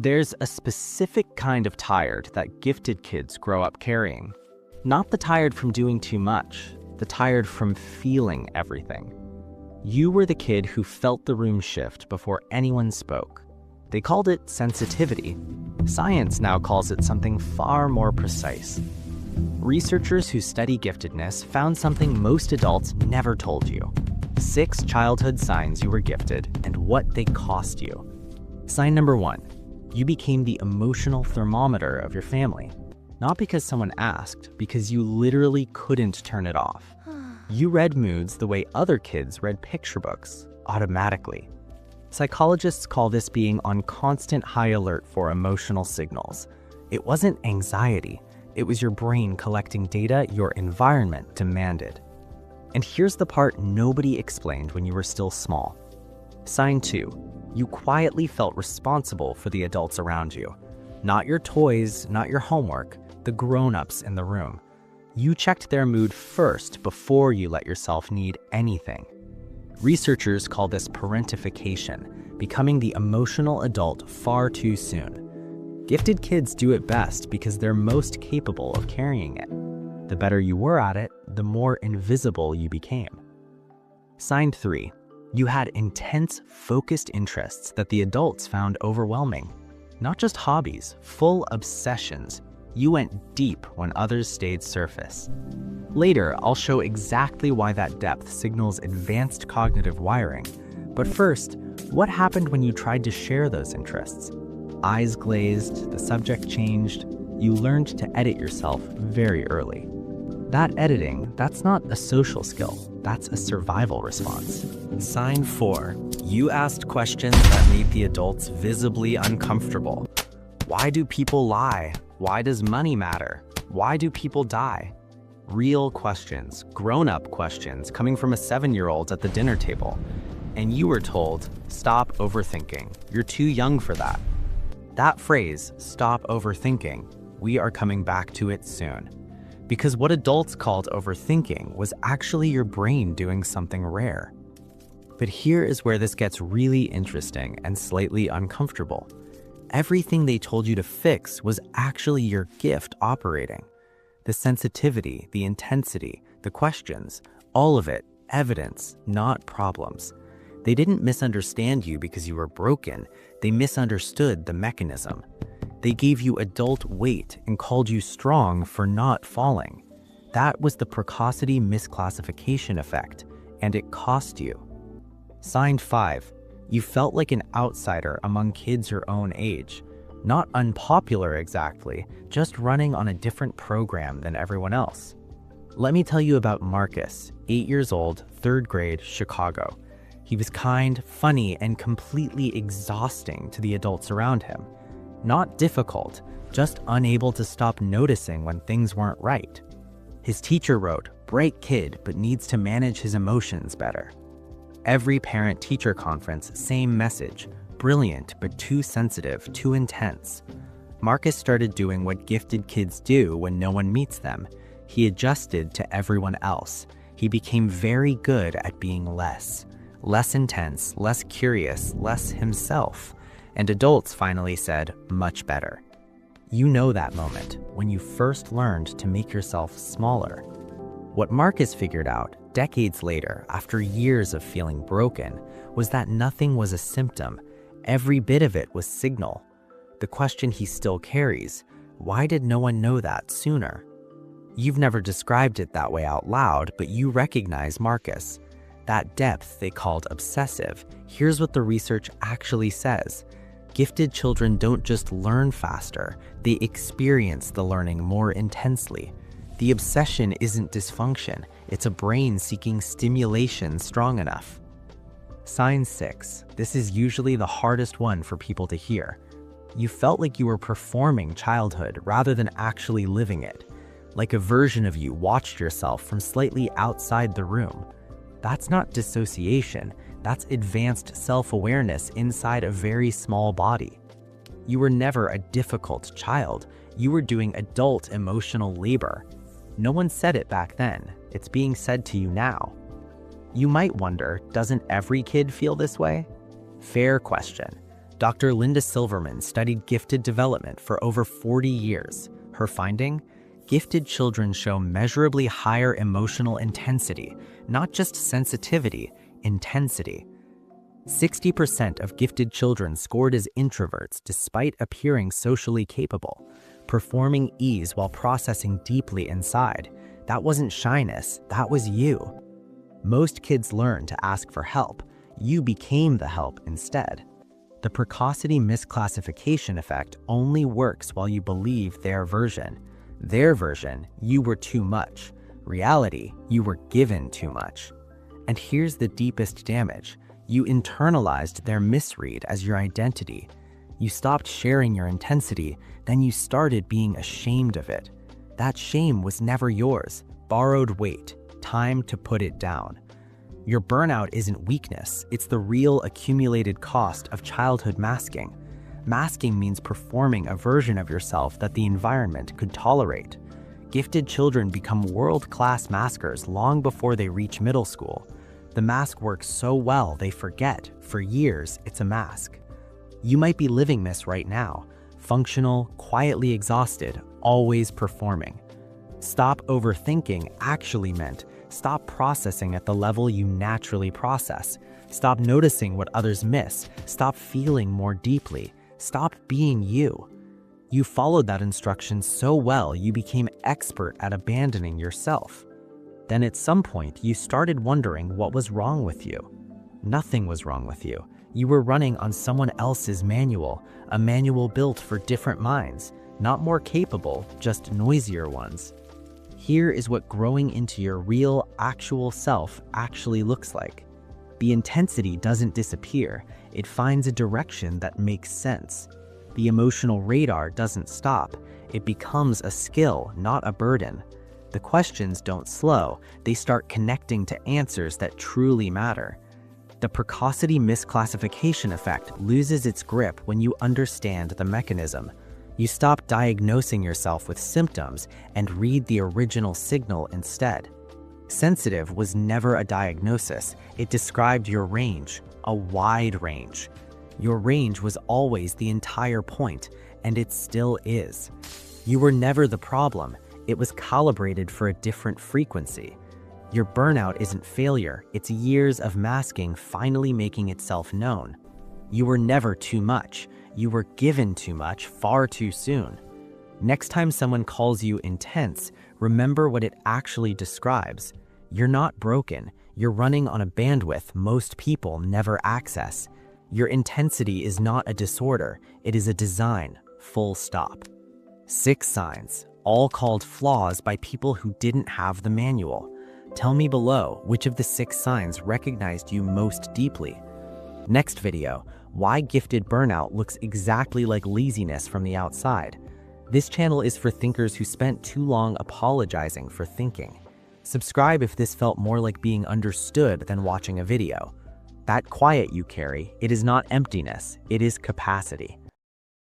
There's a specific kind of tired that gifted kids grow up carrying. Not the tired from doing too much, the tired from feeling everything. You were the kid who felt the room shift before anyone spoke. They called it sensitivity. Science now calls it something far more precise. Researchers who study giftedness found something most adults never told you. 6 childhood signs you were gifted and what they cost you. Sign number 1. You became the emotional thermometer of your family. Not because someone asked, because you literally couldn't turn it off. You read moods the way other kids read picture books, automatically. Psychologists call this being on constant high alert for emotional signals. It wasn't anxiety, it was your brain collecting data your environment demanded. And here's the part nobody explained when you were still small. Sign 2. You quietly felt responsible for the adults around you. Not your toys, not your homework, the grown-ups in the room. You checked their mood first before you let yourself need anything. Researchers call this parentification, becoming the emotional adult far too soon. Gifted kids do it best because they're most capable of carrying it. The better you were at it, the more invisible you became. Sign 3. You had intense, focused interests that the adults found overwhelming. Not just hobbies, full obsessions. You went deep when others stayed surface. Later, I'll show exactly why that depth signals advanced cognitive wiring. But first, what happened when you tried to share those interests? Eyes glazed, the subject changed. You learned to edit yourself very early. That editing, that's not a social skill, that's a survival response. Sign 4. You asked questions that made the adults visibly uncomfortable. Why do people lie? Why does money matter? Why do people die? Real questions, grown-up questions coming from a 7-year-old at the dinner table. And you were told, stop overthinking. You're too young for that. That phrase, stop overthinking, we are coming back to it soon. Because what adults called overthinking was actually your brain doing something rare. But here is where this gets really interesting and slightly uncomfortable. Everything they told you to fix was actually your gift operating. The sensitivity, the intensity, the questions, all of it, evidence, not problems. They didn't misunderstand you because you were broken. They misunderstood the mechanism. They gave you adult weight and called you strong for not falling. That was the precocity misclassification effect, and it cost you. Sign 5. You felt like an outsider among kids your own age. Not unpopular exactly, just running on a different program than everyone else. Let me tell you about Marcus, 8 years old, 3rd grade, Chicago. He was kind, funny, and completely exhausting to the adults around him. Not difficult, just unable to stop noticing when things weren't right. His teacher wrote, "Bright kid, but needs to manage his emotions better." Every parent-teacher conference, same message. Brilliant, but too sensitive, too intense. Marcus started doing what gifted kids do when no one meets them. He adjusted to everyone else. He became very good at being less intense, less curious, less himself. And adults finally said, much better. You know that moment, when you first learned to make yourself smaller. What Marcus figured out, decades later, after years of feeling broken, was that nothing was a symptom. Every bit of it was signal. The question he still carries, why did no one know that sooner? You've never described it that way out loud, but you recognize Marcus. That depth they called obsessive. Here's what the research actually says. Gifted children don't just learn faster, they experience the learning more intensely. The obsession isn't dysfunction, it's a brain seeking stimulation strong enough. Sign 6. This is usually the hardest one for people to hear. You felt like you were performing childhood rather than actually living it. Like a version of you watched yourself from slightly outside the room. That's not dissociation, that's advanced self-awareness inside a very small body. You were never a difficult child, you were doing adult emotional labor. No one said it back then, it's being said to you now. You might wonder, doesn't every kid feel this way? Fair question. Dr. Linda Silverman studied gifted development for over 40 years. Her finding? Gifted children show measurably higher emotional intensity, not just sensitivity, intensity. 60% of gifted children scored as introverts despite appearing socially capable, performing ease while processing deeply inside. That wasn't shyness, that was you. Most kids learn to ask for help. You became the help instead. The precocity misclassification effect only works while you believe their version. Their version, you were too much. Reality, you were given too much. And here's the deepest damage. You internalized their misread as your identity. You stopped sharing your intensity, then you started being ashamed of it. That shame was never yours. Borrowed weight, time to put it down. Your burnout isn't weakness, it's the real accumulated cost of childhood masking. Masking means performing a version of yourself that the environment could tolerate. Gifted children become world-class maskers long before they reach middle school. The mask works so well they forget, for years, it's a mask. You might be living this right now, functional, quietly exhausted, always performing. Stop overthinking actually meant stop processing at the level you naturally process. Stop noticing what others miss. Stop feeling more deeply. Stop being you. You followed that instruction so well you became expert at abandoning yourself. Then at some point you started wondering what was wrong with you. Nothing was wrong with you. You were running on someone else's manual, a manual built for different minds, not more capable, just noisier ones. Here is what growing into your real, actual self actually looks like. The intensity doesn't disappear, it finds a direction that makes sense. The emotional radar doesn't stop, it becomes a skill, not a burden. The questions don't slow, they start connecting to answers that truly matter. The precocity misclassification effect loses its grip when you understand the mechanism. You stop diagnosing yourself with symptoms and read the original signal instead. Sensitive was never a diagnosis. It described your range, a wide range. Your range was always the entire point, and it still is. You were never the problem. It was calibrated for a different frequency. Your burnout isn't failure. It's years of masking finally making itself known. You were never too much. You were given too much far too soon. Next time someone calls you intense, remember what it actually describes. You're not broken. You're running on a bandwidth most people never access. Your intensity is not a disorder. It is a design, full stop. 6 signs, all called flaws by people who didn't have the manual. Tell me below which of the 6 signs recognized you most deeply. Next video, why gifted burnout looks exactly like laziness from the outside. This channel is for thinkers who spent too long apologizing for thinking. Subscribe if this felt more like being understood than watching a video. That quiet you carry, it is not emptiness, it is capacity.